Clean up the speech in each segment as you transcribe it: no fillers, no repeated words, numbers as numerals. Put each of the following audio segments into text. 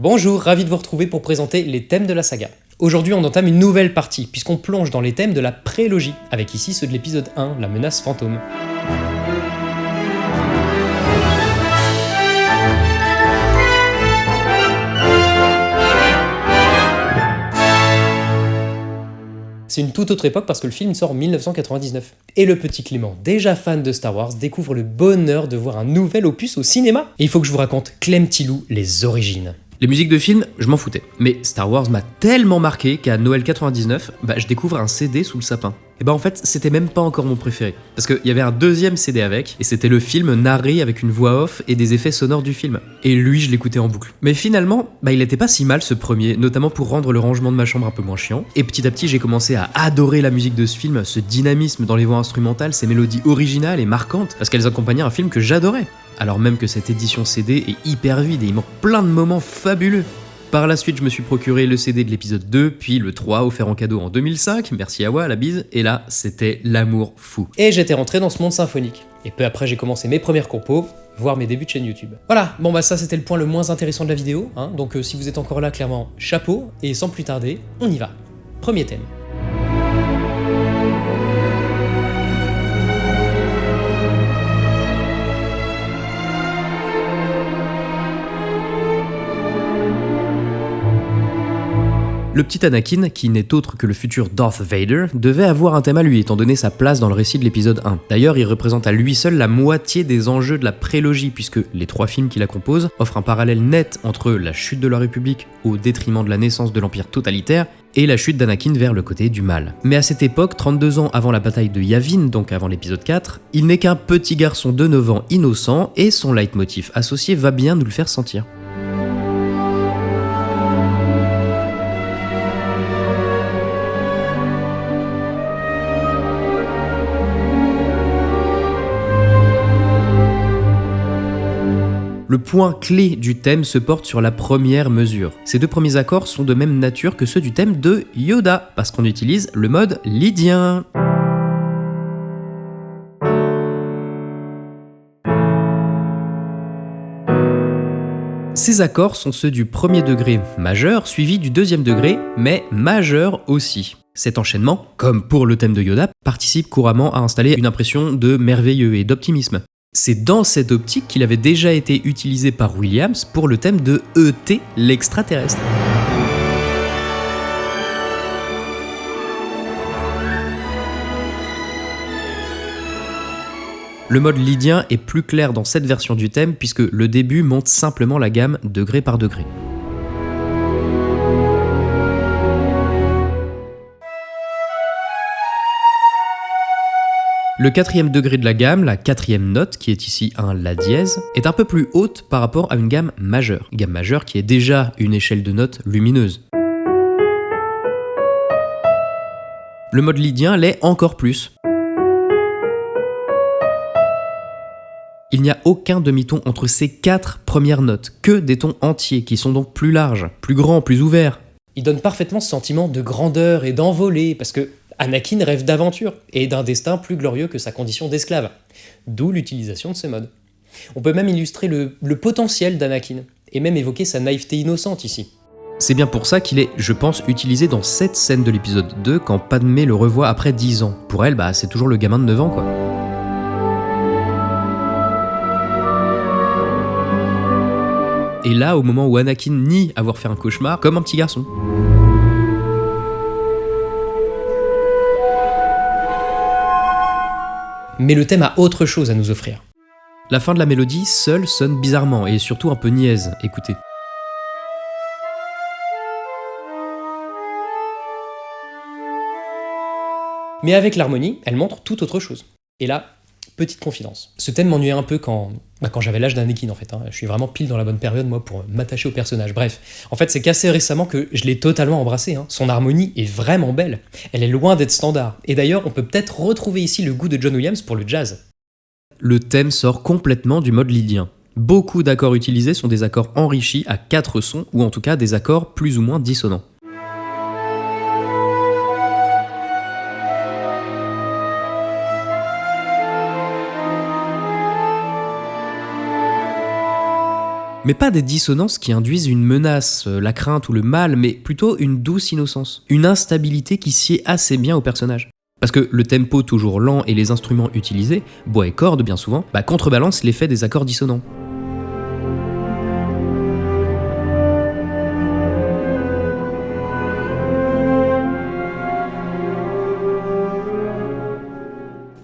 Bonjour, ravi de vous retrouver pour présenter les thèmes de la saga. Aujourd'hui on entame une nouvelle partie, puisqu'on plonge dans les thèmes de la prélogie, avec ici ceux de l'épisode 1, la menace fantôme. C'est une toute autre époque parce que le film sort en 1999. Et le petit Clément, déjà fan de Star Wars, découvre le bonheur de voir un nouvel opus au cinéma. Et il faut que je vous raconte Clem Tilou, les origines. Les musiques de films, je m'en foutais. Mais Star Wars m'a tellement marqué qu'à Noël 99, je découvre un CD sous le sapin. Et en fait, c'était même pas encore mon préféré. Parce qu'il y avait un deuxième CD avec, et c'était le film narré avec une voix off et des effets sonores du film. Et lui, je l'écoutais en boucle. Mais finalement, il était pas si mal ce premier, notamment pour rendre le rangement de ma chambre un peu moins chiant. Et petit à petit, j'ai commencé à adorer la musique de ce film, ce dynamisme dans les voix instrumentales, ces mélodies originales et marquantes, parce qu'elles accompagnaient un film que j'adorais. Alors même que cette édition CD est hyper vide et il manque plein de moments fabuleux. Par la suite, je me suis procuré le CD de l'épisode 2, puis le 3, offert en cadeau en 2005, merci Awa, la bise, et là, c'était l'amour fou. Et j'étais rentré dans ce monde symphonique. Et peu après, j'ai commencé mes premières compos, voire mes débuts de chaîne YouTube. Voilà, ça c'était le point le moins intéressant de la vidéo, donc si vous êtes encore là, clairement, chapeau, et sans plus tarder, on y va. Premier thème. Le petit Anakin, qui n'est autre que le futur Darth Vader, devait avoir un thème à lui étant donné sa place dans le récit de l'épisode 1. D'ailleurs, il représente à lui seul la moitié des enjeux de la prélogie, puisque les 3 films qui la composent offrent un parallèle net entre la chute de la République au détriment de la naissance de l'Empire totalitaire et la chute d'Anakin vers le côté du mal. Mais à cette époque, 32 ans avant la bataille de Yavin, donc avant l'épisode 4, il n'est qu'un petit garçon de 9 ans innocent et son leitmotiv associé va bien nous le faire sentir. Le point clé du thème se porte sur la première mesure. Ces 2 premiers accords sont de même nature que ceux du thème de Yoda, parce qu'on utilise le mode lydien. Ces accords sont ceux du premier degré majeur, suivi du deuxième degré, mais majeur aussi. Cet enchaînement, comme pour le thème de Yoda, participe couramment à installer une impression de merveilleux et d'optimisme. C'est dans cette optique qu'il avait déjà été utilisé par Williams pour le thème de E.T. l'extraterrestre. Le mode lydien est plus clair dans cette version du thème puisque le début monte simplement la gamme degré par degré. Le 4e degré de la gamme, la 4e note, qui est ici un La dièse, est un peu plus haute par rapport à une gamme majeure. Gamme majeure qui est déjà une échelle de notes lumineuse. Le mode lydien l'est encore plus. Il n'y a aucun demi-ton entre ces 4 premières notes, que des tons entiers qui sont donc plus larges, plus grands, plus ouverts. Il donne parfaitement ce sentiment de grandeur et d'envolée, parce que Anakin rêve d'aventure et d'un destin plus glorieux que sa condition d'esclave, d'où l'utilisation de ce mode. On peut même illustrer le potentiel d'Anakin, et même évoquer sa naïveté innocente ici. C'est bien pour ça qu'il est, je pense, utilisé dans cette scène de l'épisode 2 quand Padmé le revoit après 10 ans. Pour elle, c'est toujours le gamin de 9 ans quoi. Et là, au moment où Anakin nie avoir fait un cauchemar, comme un petit garçon. Mais le thème a autre chose à nous offrir. La fin de la mélodie seule sonne bizarrement et surtout un peu niaise, écoutez. Mais avec l'harmonie, elle montre tout autre chose. Et là, petite confidence. Ce thème m'ennuyait un peu quand j'avais l'âge d'Anakin en fait. Je suis vraiment pile dans la bonne période moi pour m'attacher au personnage. Bref, en fait c'est qu'assez récemment que je l'ai totalement embrassé. Son harmonie est vraiment belle. Elle est loin d'être standard. Et d'ailleurs, on peut peut-être retrouver ici le goût de John Williams pour le jazz. Le thème sort complètement du mode lydien. Beaucoup d'accords utilisés sont des accords enrichis à 4 sons, ou en tout cas des accords plus ou moins dissonants. Mais pas des dissonances qui induisent une menace, la crainte ou le mal, mais plutôt une douce innocence. Une instabilité qui sied assez bien au personnage. Parce que le tempo toujours lent et les instruments utilisés, bois et cordes bien souvent, contrebalancent l'effet des accords dissonants.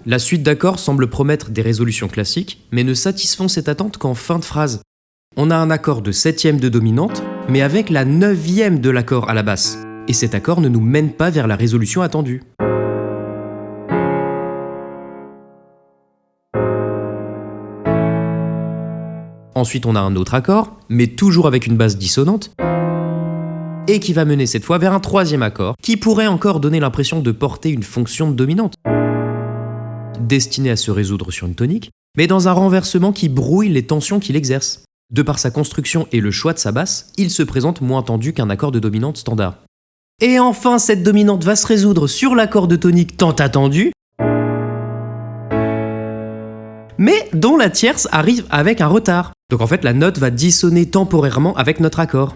La suite d'accords semble promettre des résolutions classiques, mais ne satisfont cette attente qu'en fin de phrase. On a un accord de septième de dominante, mais avec la neuvième de l'accord à la basse. Et cet accord ne nous mène pas vers la résolution attendue. Ensuite, on a un autre accord, mais toujours avec une basse dissonante, et qui va mener cette fois vers un troisième accord, qui pourrait encore donner l'impression de porter une fonction de dominante, destinée à se résoudre sur une tonique, mais dans un renversement qui brouille les tensions qu'il exerce. De par sa construction et le choix de sa basse, il se présente moins tendu qu'un accord de dominante standard. Et enfin, cette dominante va se résoudre sur l'accord de tonique tant attendu, mais dont la tierce arrive avec un retard. Donc en fait, la note va dissonner temporairement avec notre accord.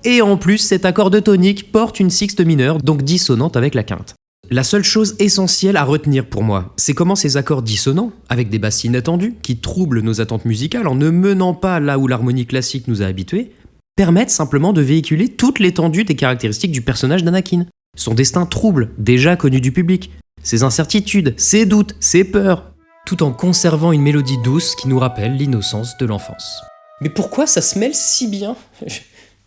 Et en plus, cet accord de tonique porte une sixte mineure, donc dissonante avec la quinte. La seule chose essentielle à retenir pour moi, c'est comment ces accords dissonants, avec des basses inattendues, qui troublent nos attentes musicales en ne menant pas là où l'harmonie classique nous a habitués, permettent simplement de véhiculer toute l'étendue des caractéristiques du personnage d'Anakin. Son destin trouble, déjà connu du public, ses incertitudes, ses doutes, ses peurs, tout en conservant une mélodie douce qui nous rappelle l'innocence de l'enfance. Mais pourquoi ça se mêle si bien ?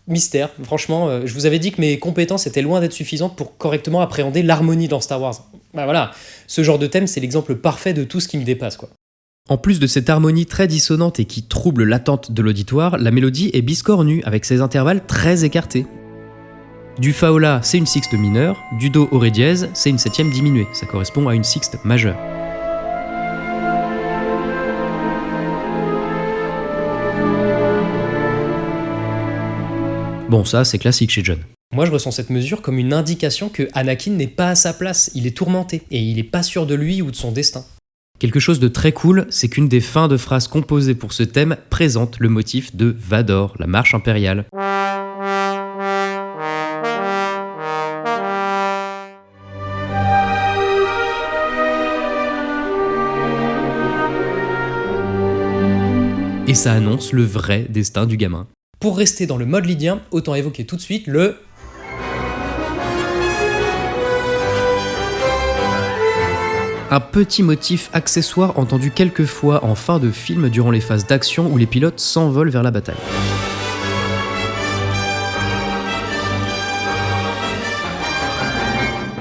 Mystère, franchement, je vous avais dit que mes compétences étaient loin d'être suffisantes pour correctement appréhender l'harmonie dans Star Wars. Voilà, ce genre de thème, c'est l'exemple parfait de tout ce qui me dépasse, quoi. En plus de cette harmonie très dissonante et qui trouble l'attente de l'auditoire, la mélodie est biscornue, avec ses intervalles très écartés. Du fa au la, c'est une sixte mineure, du do au ré dièse, c'est une septième diminuée, ça correspond à une sixte majeure. Bon, ça, c'est classique chez John. Moi, je ressens cette mesure comme une indication que Anakin n'est pas à sa place, il est tourmenté, et il est pas sûr de lui ou de son destin. Quelque chose de très cool, c'est qu'une des fins de phrases composées pour ce thème présente le motif de Vador, la marche impériale. Et ça annonce le vrai destin du gamin. Pour rester dans le mode lydien, autant évoquer tout de suite le... Un petit motif accessoire entendu quelques fois en fin de film durant les phases d'action où les pilotes s'envolent vers la bataille.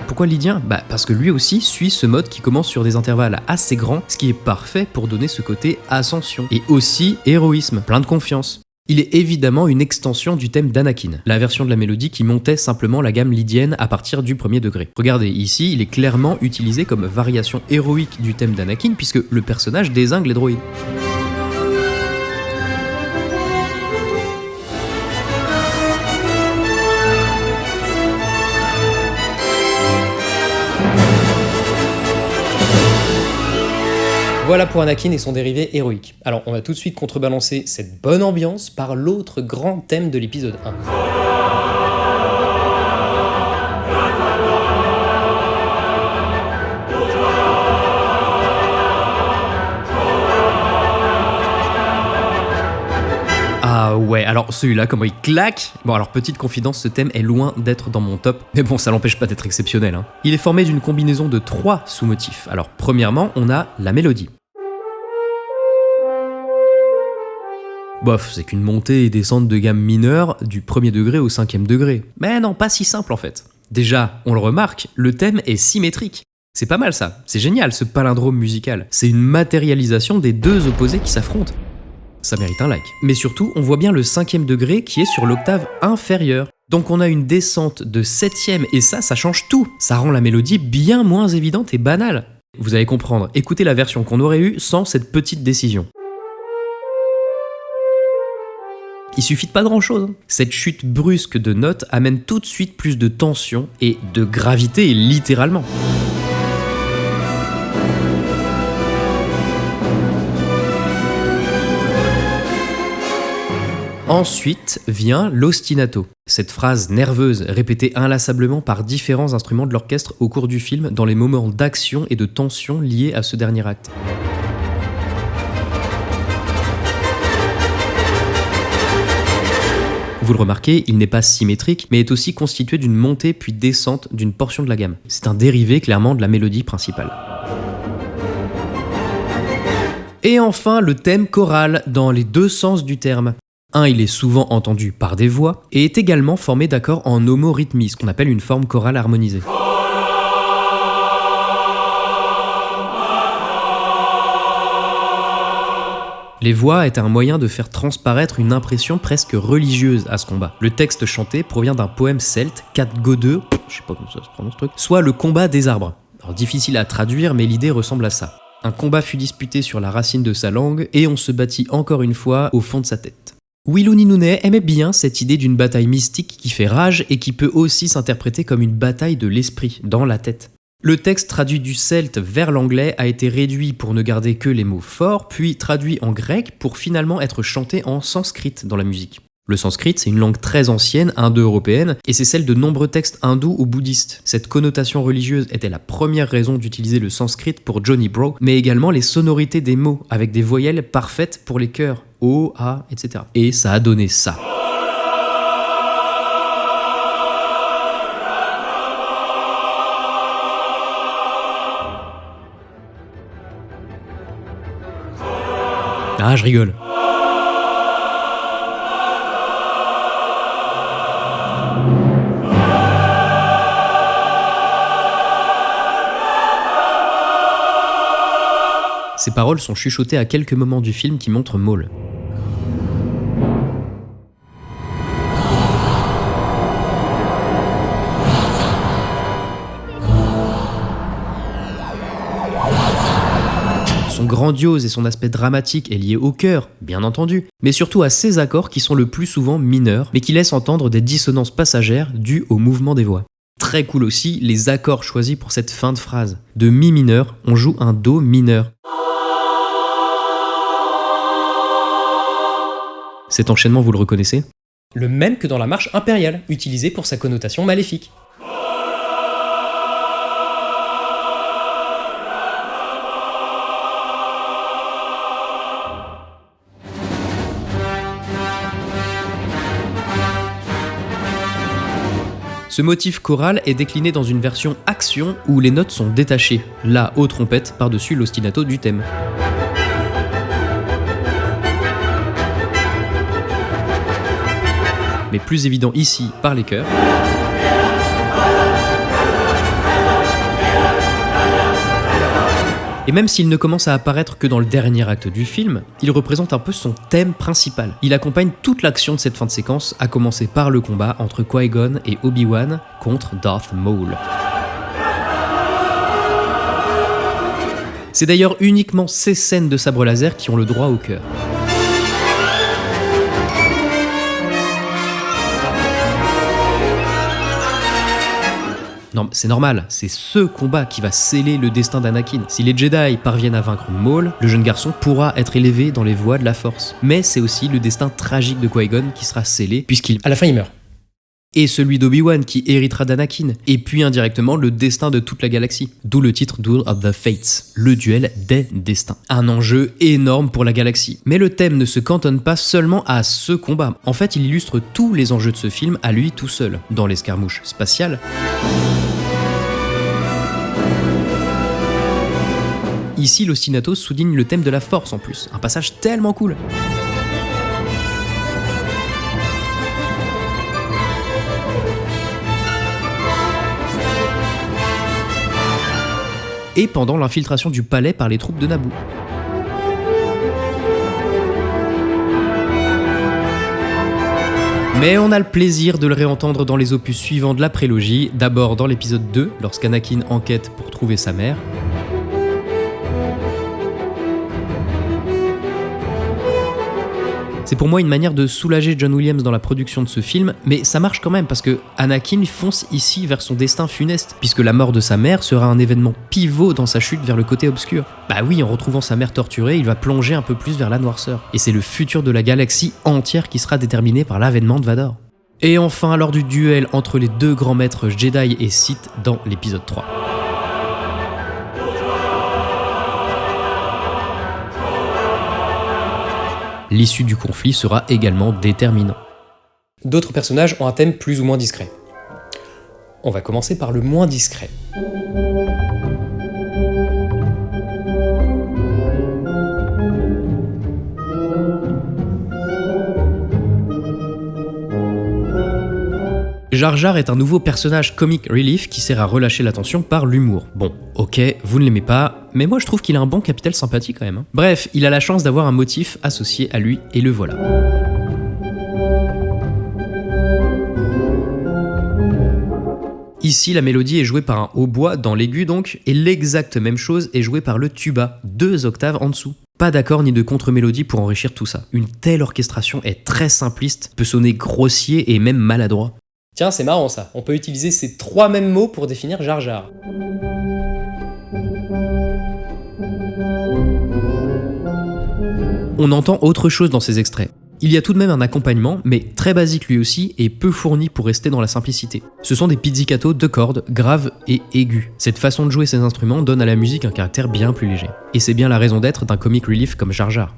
Pourquoi lydien ? Parce que lui aussi suit ce mode qui commence sur des intervalles assez grands, ce qui est parfait pour donner ce côté ascension. Et aussi héroïsme, plein de confiance. Il est évidemment une extension du thème d'Anakin, la version de la mélodie qui montait simplement la gamme lydienne à partir du premier degré. Regardez, ici, il est clairement utilisé comme variation héroïque du thème d'Anakin puisque le personnage dézingue les droïdes. Voilà pour Anakin et son dérivé héroïque. Alors, on va tout de suite contrebalancer cette bonne ambiance par l'autre grand thème de l'épisode 1. Ah ouais, alors celui-là, comment il claque. Bon alors petite confidence, ce thème est loin d'être dans mon top, mais bon ça l'empêche pas d'être exceptionnel. Il est formé d'une combinaison de 3 sous-motifs. Alors premièrement, on a la mélodie. Bof, c'est qu'une montée et descente de gamme mineure du premier degré au 5e degré. Mais non, pas si simple en fait. Déjà, on le remarque, le thème est symétrique. C'est pas mal ça, c'est génial ce palindrome musical. C'est une matérialisation des deux opposés qui s'affrontent. Ça mérite un like. Mais surtout, on voit bien le 5e degré qui est sur l'octave inférieure. Donc on a une descente de 7e et ça change tout. Ça rend la mélodie bien moins évidente et banale. Vous allez comprendre, écoutez la version qu'on aurait eue sans cette petite décision. Il suffit de pas grand chose. Cette chute brusque de notes amène tout de suite plus de tension et de gravité littéralement. Ensuite vient l'ostinato, cette phrase nerveuse répétée inlassablement par différents instruments de l'orchestre au cours du film dans les moments d'action et de tension liés à ce dernier acte. Vous le remarquez, il n'est pas symétrique, mais est aussi constitué d'une montée puis descente d'une portion de la gamme. C'est un dérivé clairement de la mélodie principale. Et enfin, le thème choral, dans les deux sens du terme. Il est souvent entendu par des voix, et est également formé d'accords en homorythmie, ce qu'on appelle une forme chorale harmonisée. Les voix étaient un moyen de faire transparaître une impression presque religieuse à ce combat. Le texte chanté provient d'un poème celte, Catgodeux, je sais pas comment ça se prononce ce truc, soit le combat des arbres. Alors difficile à traduire, mais l'idée ressemble à ça. Un combat fut disputé sur la racine de sa langue, et on se battit encore une fois au fond de sa tête. Willouni Nounet aimait bien cette idée d'une bataille mystique qui fait rage et qui peut aussi s'interpréter comme une bataille de l'esprit, dans la tête. Le texte traduit du celte vers l'anglais a été réduit pour ne garder que les mots forts, puis traduit en grec pour finalement être chanté en sanskrit dans la musique. Le sanskrit, c'est une langue très ancienne, indo-européenne, et c'est celle de nombreux textes hindous ou bouddhistes. Cette connotation religieuse était la première raison d'utiliser le sanskrit pour Johnny Bro, mais également les sonorités des mots, avec des voyelles parfaites pour les chœurs, O, A, etc. Et ça a donné ça. Ah, je rigole. Ces paroles sont chuchotées à quelques moments du film qui montrent Maul. Son grandiose et son aspect dramatique est lié au chœur, bien entendu, mais surtout à ces accords qui sont le plus souvent mineurs, mais qui laissent entendre des dissonances passagères dues au mouvement des voix. Très cool aussi, les accords choisis pour cette fin de phrase. De mi mineur, on joue un do mineur. Cet enchaînement, vous le reconnaissez ? Le même que dans la marche impériale, utilisée pour sa connotation maléfique. Ce motif choral est décliné dans une version action où les notes sont détachées, la aux trompettes par-dessus l'ostinato du thème. Mais plus évident ici par les chœurs. Et même s'il ne commence à apparaître que dans le dernier acte du film, il représente un peu son thème principal. Il accompagne toute l'action de cette fin de séquence, à commencer par le combat entre Qui-Gon et Obi-Wan contre Darth Maul. C'est d'ailleurs uniquement ces scènes de sabre laser qui ont le droit au chœur. Non, c'est normal, c'est ce combat qui va sceller le destin d'Anakin. Si les Jedi parviennent à vaincre Maul, le jeune garçon pourra être élevé dans les voies de la Force. Mais c'est aussi le destin tragique de Qui-Gon qui sera scellé, puisqu'il... À la fin, il meurt. Et celui d'Obi-Wan qui héritera d'Anakin, et puis indirectement le destin de toute la galaxie. D'où le titre Duel of the Fates, le duel des destins. Un enjeu énorme pour la galaxie. Mais le thème ne se cantonne pas seulement à ce combat. En fait, il illustre tous les enjeux de ce film à lui tout seul. Dans l'escarmouche spatiale, ici, l'ostinato souligne le thème de la force en plus, un passage tellement cool. Et pendant l'infiltration du palais par les troupes de Naboo. Mais on a le plaisir de le réentendre dans les opus suivants de la prélogie, d'abord dans l'épisode 2, lorsqu'Anakin enquête pour trouver sa mère, C'est pour moi une manière de soulager John Williams dans la production de ce film, mais ça marche quand même parce que Anakin fonce ici vers son destin funeste, puisque la mort de sa mère sera un événement pivot dans sa chute vers le côté obscur. Bah oui, en retrouvant sa mère torturée, il va plonger un peu plus vers la noirceur. Et c'est le futur de la galaxie entière qui sera déterminé par l'avènement de Vador. Et enfin, lors du duel entre les deux grands maîtres Jedi et Sith dans l'épisode 3. L'issue du conflit sera également déterminant. D'autres personnages ont un thème plus ou moins discret. On va commencer par le moins discret. Jar Jar est un nouveau personnage comic relief qui sert à relâcher la tension par l'humour. Bon, ok, vous ne l'aimez pas, mais moi je trouve qu'il a un bon capital sympathie quand même. Bref, il a la chance d'avoir un motif associé à lui, et le voilà. Ici, la mélodie est jouée par un hautbois dans l'aigu donc, et l'exacte même chose est jouée par le tuba, 2 octaves en dessous. Pas d'accord ni de contre-mélodie pour enrichir tout ça. Une telle orchestration est très simpliste, peut sonner grossier et même maladroit. Tiens, c'est marrant ça, on peut utiliser ces 3 mêmes mots pour définir Jar Jar. On entend autre chose dans ces extraits. Il y a tout de même un accompagnement, mais très basique lui aussi et peu fourni pour rester dans la simplicité. Ce sont des pizzicato de cordes, graves et aigus. Cette façon de jouer ces instruments donne à la musique un caractère bien plus léger. Et c'est bien la raison d'être d'un comic relief comme Jar Jar.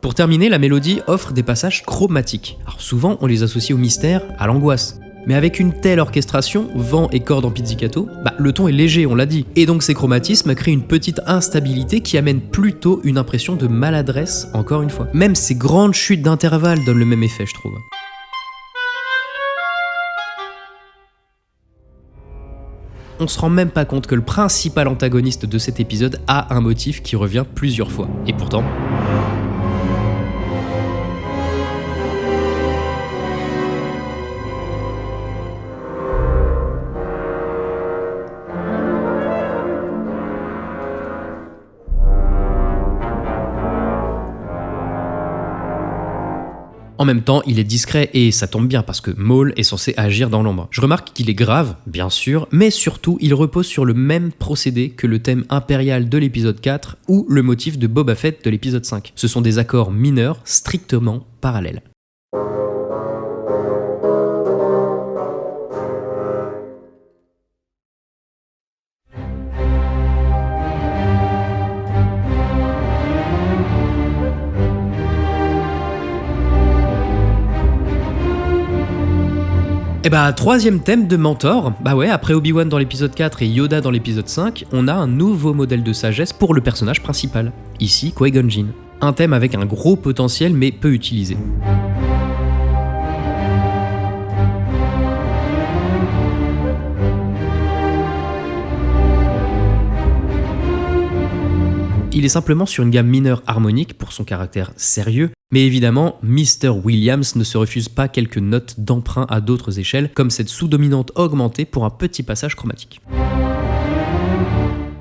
Pour terminer, la mélodie offre des passages chromatiques. Alors souvent, on les associe au mystère, à l'angoisse. Mais avec une telle orchestration, vent et cordes en pizzicato, le ton est léger, on l'a dit. Et donc ces chromatismes créent une petite instabilité qui amène plutôt une impression de maladresse, encore une fois. Même ces grandes chutes d'intervalle donnent le même effet, je trouve. On se rend même pas compte que le principal antagoniste de cet épisode a un motif qui revient plusieurs fois. Et pourtant... En même temps, il est discret et ça tombe bien parce que Maul est censé agir dans l'ombre. Je remarque qu'il est grave, bien sûr, mais surtout il repose sur le même procédé que le thème impérial de l'épisode 4 ou le motif de Boba Fett de l'épisode 5. Ce sont des accords mineurs strictement parallèles. Et troisième thème de mentor, après Obi-Wan dans l'épisode 4 et Yoda dans l'épisode 5, on a un nouveau modèle de sagesse pour le personnage principal, ici Qui-Gon Jinn. Un thème avec un gros potentiel mais peu utilisé. Il est simplement sur une gamme mineure harmonique pour son caractère sérieux, mais évidemment, Mr. Williams ne se refuse pas quelques notes d'emprunt à d'autres échelles, comme cette sous-dominante augmentée pour un petit passage chromatique.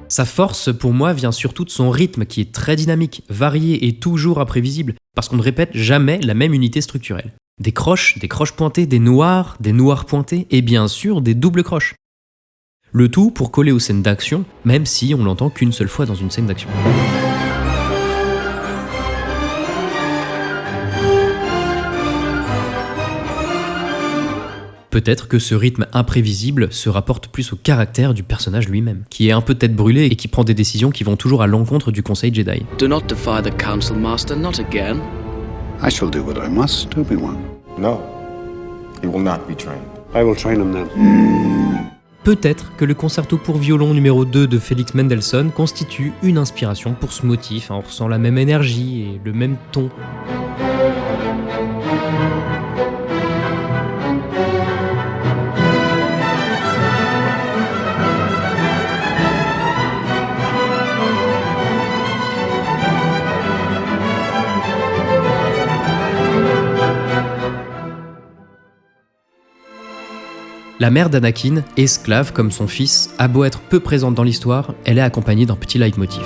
Sa force, pour moi, vient surtout de son rythme qui est très dynamique, varié et toujours imprévisible, parce qu'on ne répète jamais la même unité structurelle. Des croches pointées, des noirs pointés, et bien sûr des doubles croches. Le tout pour coller aux scènes d'action, même si on l'entend qu'une seule fois dans une scène d'action. Peut-être que ce rythme imprévisible se rapporte plus au caractère du personnage lui-même, qui est un peu tête brûlée et qui prend des décisions qui vont toujours à l'encontre du conseil Jedi. Do not defy the Council, Master, not again. I shall do what I must, Obi-Wan. No, he will not be trained. I will train him then. Peut-être que le concerto pour violon numéro 2 de Felix Mendelssohn constitue une inspiration pour ce motif, on ressent la même énergie et le même ton. La mère d'Anakin, esclave comme son fils, a beau être peu présente dans l'histoire, elle est accompagnée d'un petit leitmotiv.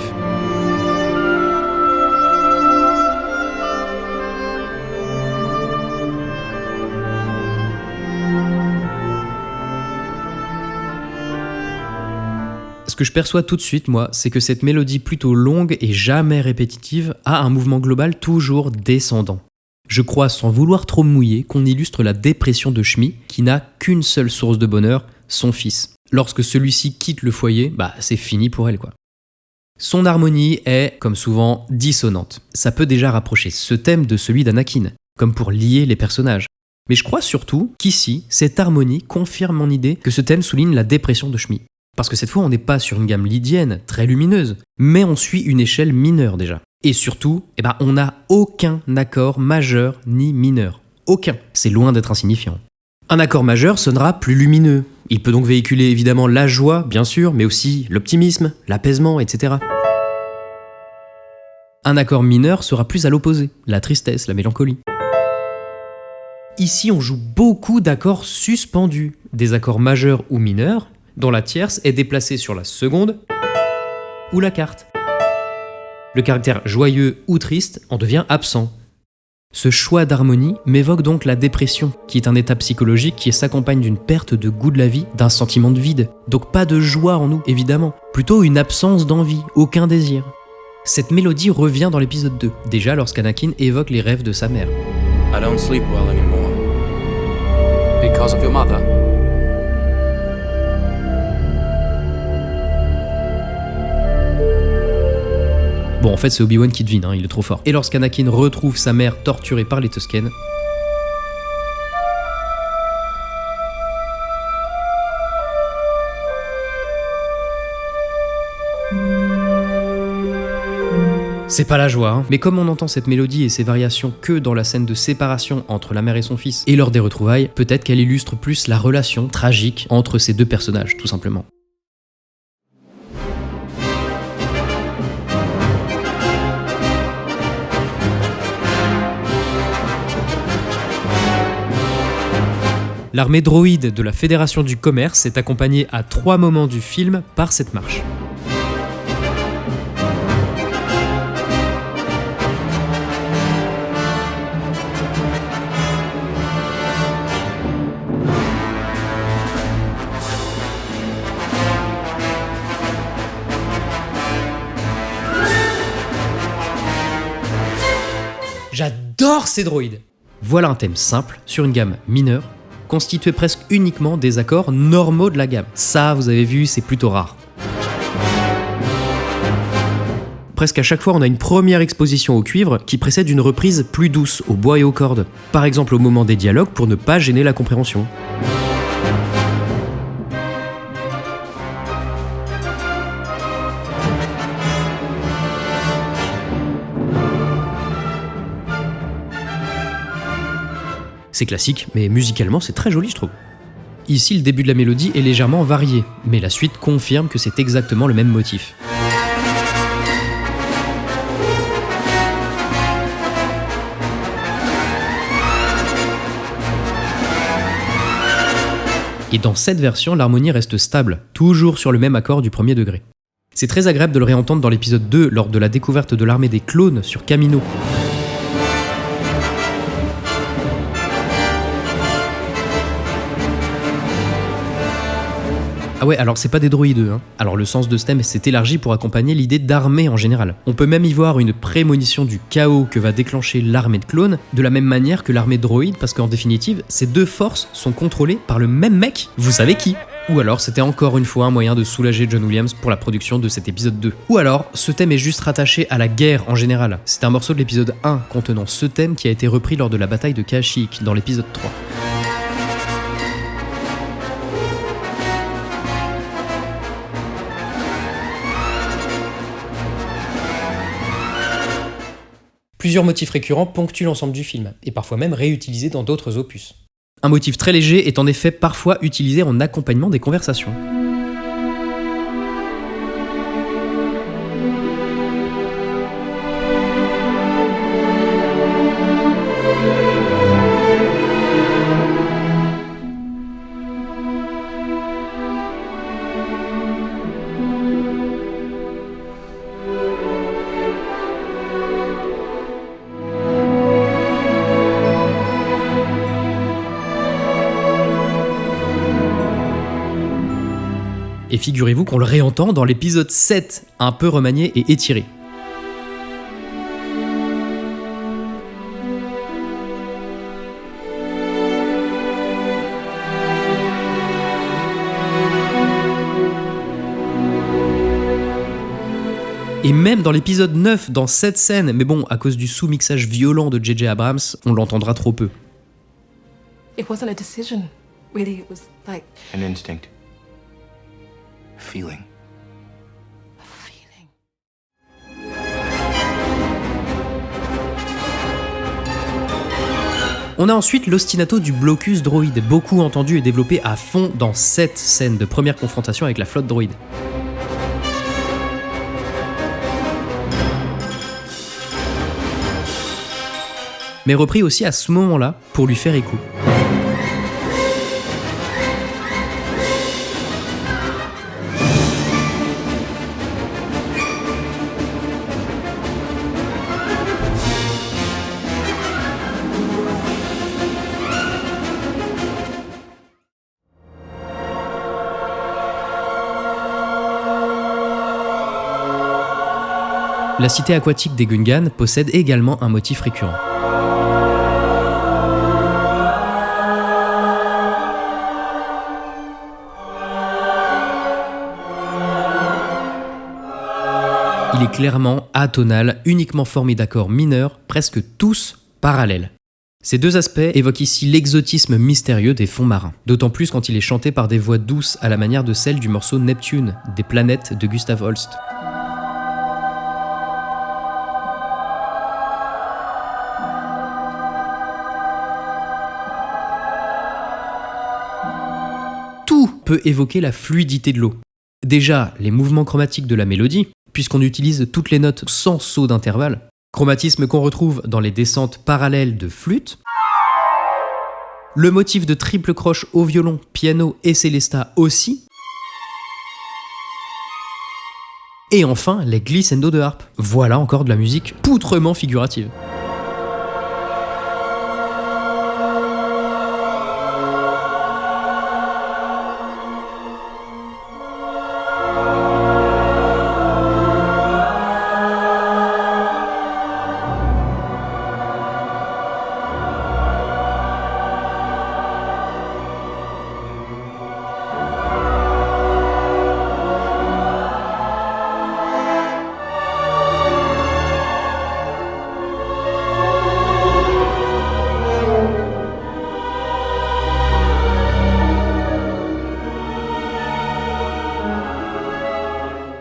Ce que je perçois tout de suite, moi, c'est que cette mélodie plutôt longue et jamais répétitive a un mouvement global toujours descendant. Je crois, sans vouloir trop me mouiller, qu'on illustre la dépression de Shmi, qui n'a qu'une seule source de bonheur, son fils. Lorsque celui-ci quitte le foyer, c'est fini pour elle, quoi. Son harmonie est, comme souvent, dissonante. Ça peut déjà rapprocher ce thème de celui d'Anakin, comme pour lier les personnages. Mais je crois surtout qu'ici, cette harmonie confirme mon idée que ce thème souligne la dépression de Shmi. Parce que cette fois, on n'est pas sur une gamme lydienne, très lumineuse, mais on suit une échelle mineure déjà. Et surtout, on n'a aucun accord majeur ni mineur. Aucun. C'est loin d'être insignifiant. Un accord majeur sonnera plus lumineux. Il peut donc véhiculer évidemment la joie, bien sûr, mais aussi l'optimisme, l'apaisement, etc. Un accord mineur sera plus à l'opposé, la tristesse, la mélancolie. Ici, on joue beaucoup d'accords suspendus, des accords majeurs ou mineurs, dont la tierce est déplacée sur la seconde ou la quarte. Le caractère joyeux ou triste en devient absent. Ce choix d'harmonie m'évoque donc la dépression, qui est un état psychologique qui s'accompagne d'une perte de goût de la vie, d'un sentiment de vide. Donc pas de joie en nous, évidemment. Plutôt une absence d'envie, aucun désir. Cette mélodie revient dans l'épisode 2, déjà lorsqu'Anakin évoque les rêves de sa mère. I don't sleep well anymore. Because of your mother? Bon, en fait, c'est Obi-Wan qui devine, il est trop fort. Et lorsqu'Anakin retrouve sa mère torturée par les Tusken, c'est pas la joie, mais comme on entend cette mélodie et ses variations que dans la scène de séparation entre la mère et son fils et lors des retrouvailles, peut-être qu'elle illustre plus la relation tragique entre ces deux personnages, tout simplement. L'armée droïde de la Fédération du Commerce est accompagnée à 3 moments du film par cette marche. J'adore ces droïdes. Voilà un thème simple sur une gamme mineure, constitué presque uniquement des accords normaux de la gamme. Ça, vous avez vu, c'est plutôt rare. Presque à chaque fois, on a une première exposition au cuivre qui précède une reprise plus douce, au bois et aux cordes. Par exemple au moment des dialogues pour ne pas gêner la compréhension. C'est classique, mais musicalement c'est très joli je trouve. Ici le début de la mélodie est légèrement varié, mais la suite confirme que c'est exactement le même motif. Et dans cette version, l'harmonie reste stable, toujours sur le même accord du premier degré. C'est très agréable de le réentendre dans l'épisode 2 lors de la découverte de l'armée des clones sur Kamino. Ah ouais, alors c'est pas des droïdes, Alors le sens de ce thème s'est élargi pour accompagner l'idée d'armée en général. On peut même y voir une prémonition du chaos que va déclencher l'armée de clones, de la même manière que l'armée droïde, parce qu'en définitive, ces deux forces sont contrôlées par le même mec, vous savez qui ? Ou alors c'était encore une fois un moyen de soulager John Williams pour la production de cet épisode 2. Ou alors, ce thème est juste rattaché à la guerre en général. C'est un morceau de l'épisode 1 contenant ce thème qui a été repris lors de la bataille de Kashyyyk dans l'épisode 3. Plusieurs motifs récurrents ponctuent l'ensemble du film, et parfois même réutilisés dans d'autres opus. Un motif très léger est en effet parfois utilisé en accompagnement des conversations. Et figurez-vous qu'on le réentend dans l'épisode 7, un peu remanié et étiré. Et même dans l'épisode 9, dans cette scène, mais bon, à cause du sous-mixage violent de J.J. Abrams, on l'entendra trop peu. It wasn't a decision, really. It was like An instinct. Feeling. a feeling. On a ensuite l'ostinato du blocus droïde, beaucoup entendu et développé à fond dans cette scène de première confrontation avec la flotte droïde. Mais repris aussi à ce moment-là pour lui faire écho. La cité aquatique des Gungans possède également un motif récurrent. Il est clairement atonal, uniquement formé d'accords mineurs, presque tous parallèles. Ces deux aspects évoquent ici l'exotisme mystérieux des fonds marins, d'autant plus quand il est chanté par des voix douces à la manière de celle du morceau Neptune, des planètes de Gustav Holst. Tout peut évoquer la fluidité de l'eau. Déjà, les mouvements chromatiques de la mélodie, puisqu'on utilise toutes les notes sans saut d'intervalle, chromatisme qu'on retrouve dans les descentes parallèles de flûte, le motif de triple croche au violon, piano et célesta aussi, et enfin les glissando de harpe. Voilà encore de la musique poutrement figurative.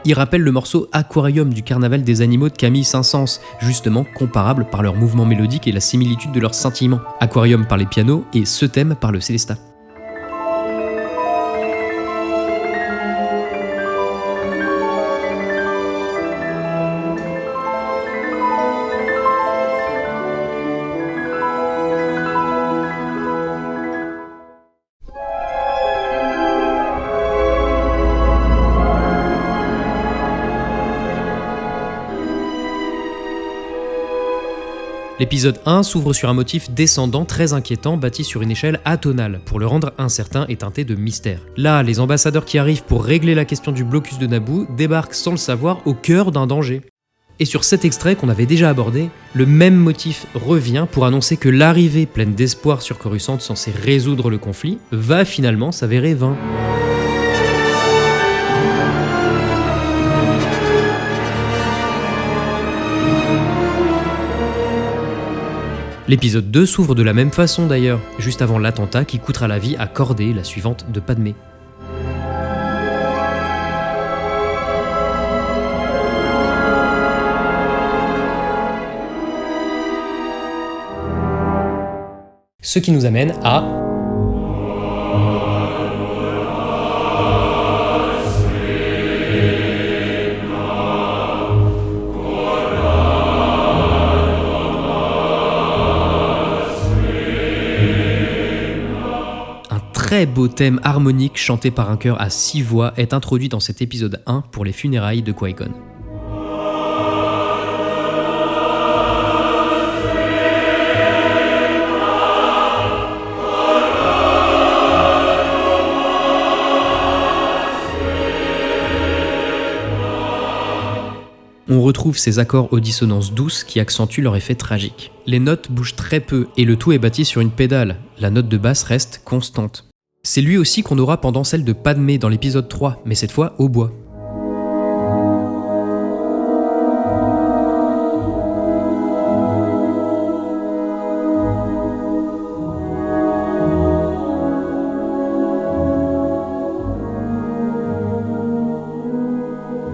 Il rappelle le morceau Aquarium du Carnaval des animaux de Camille Saint-Saëns, justement comparable par leur mouvement mélodique et la similitude de leurs scintillements. Aquarium par les pianos et ce thème par le célesta. L'épisode 1 s'ouvre sur un motif descendant très inquiétant bâti sur une échelle atonale pour le rendre incertain et teinté de mystère. Là, les ambassadeurs qui arrivent pour régler la question du blocus de Naboo débarquent sans le savoir au cœur d'un danger. Et sur cet extrait qu'on avait déjà abordé, le même motif revient pour annoncer que l'arrivée pleine d'espoir sur Coruscant censée résoudre le conflit va finalement s'avérer vain. L'épisode 2 s'ouvre de la même façon d'ailleurs, juste avant l'attentat qui coûtera la vie à Cordé, la suivante de Padmé. Ce qui nous amène à... Très beau thème harmonique chanté par un chœur à 6 voix est introduit dans cet épisode 1 pour les funérailles de Qui-Gon. On retrouve ces accords aux dissonances douces qui accentuent leur effet tragique. Les notes bougent très peu et le tout est bâti sur une pédale. La note de basse reste constante. C'est lui aussi qu'on aura pendant celle de Padmé dans l'épisode 3, mais cette fois au bois.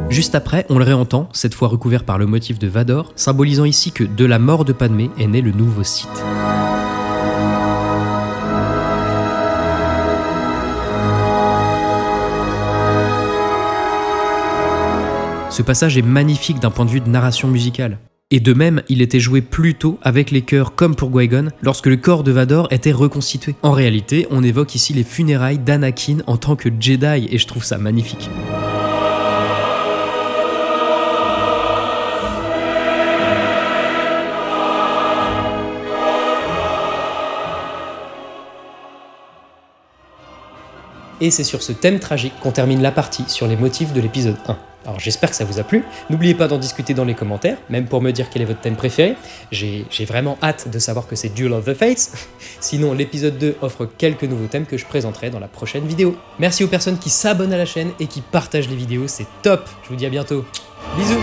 Juste après, on le réentend, cette fois recouvert par le motif de Vador, symbolisant ici que de la mort de Padmé est né le nouveau Sith. Ce passage est magnifique d'un point de vue de narration musicale. Et de même, il était joué plus tôt avec les chœurs comme pour Qui-Gon, lorsque le corps de Vador était reconstitué. En réalité, on évoque ici les funérailles d'Anakin en tant que Jedi, et je trouve ça magnifique. Et c'est sur ce thème tragique qu'on termine la partie sur les motifs de l'épisode 1. Alors j'espère que ça vous a plu, n'oubliez pas d'en discuter dans les commentaires, même pour me dire quel est votre thème préféré. J'ai vraiment hâte de savoir que c'est Duel of the Fates. Sinon l'épisode 2 offre quelques nouveaux thèmes que je présenterai dans la prochaine vidéo. Merci aux personnes qui s'abonnent à la chaîne et qui partagent les vidéos, c'est top. Je vous dis à bientôt. Bisous.